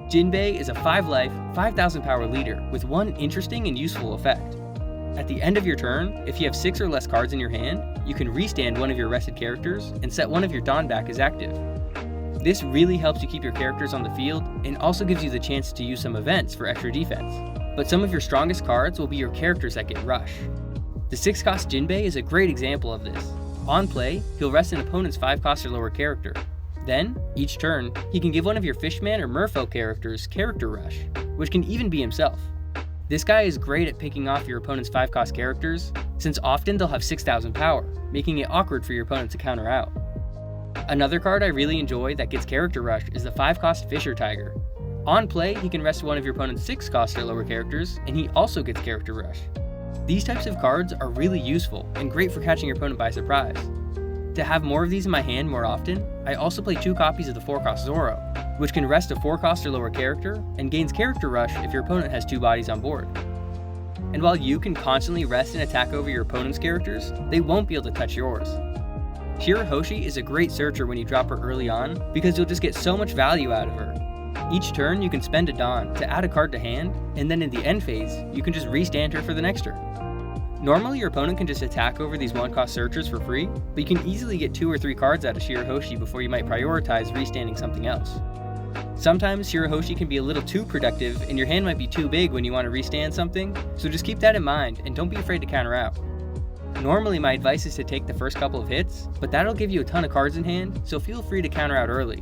Jinbe is a 5-life, 5,000 power leader with one interesting and useful effect. At the end of your turn, if you have 6 or less cards in your hand, you can restand one of your rested characters and set one of your Dawn back as active. This really helps you keep your characters on the field and also gives you the chance to use some events for extra defense. But some of your strongest cards will be your characters that get rush. The 6-cost Jinbe is a great example of this. On play, he'll rest an opponent's 5-cost or lower character. Then, each turn, he can give one of your Fishman or Merfolk characters character rush, which can even be himself. This guy is great at picking off your opponent's 5-cost characters, since often they'll have 6,000 power, making it awkward for your opponent to counter out. Another card I really enjoy that gets character rush is the 5-cost Fisher Tiger. On play, he can rest one of your opponent's 6-cost or lower characters, and he also gets character rush. These types of cards are really useful and great for catching your opponent by surprise. To have more of these in my hand more often, I also play 2 copies of the 4-cost Zoro, which can rest a 4-cost or lower character and gains character rush if your opponent has 2 bodies on board. And while you can constantly rest and attack over your opponent's characters, they won't be able to touch yours. Shirahoshi is a great searcher when you drop her early on because you'll just get so much value out of her. Each turn you can spend a Dawn to add a card to hand, and then in the end phase, you can just restand her for the next turn. Normally your opponent can just attack over these 1-cost searchers for free, but you can easily get 2 or 3 cards out of Shirahoshi before you might prioritize restanding something else. Sometimes Shirahoshi can be a little too productive and your hand might be too big when you want to restand something, so just keep that in mind and don't be afraid to counter out. Normally my advice is to take the first couple of hits, but that'll give you a ton of cards in hand, so feel free to counter out early.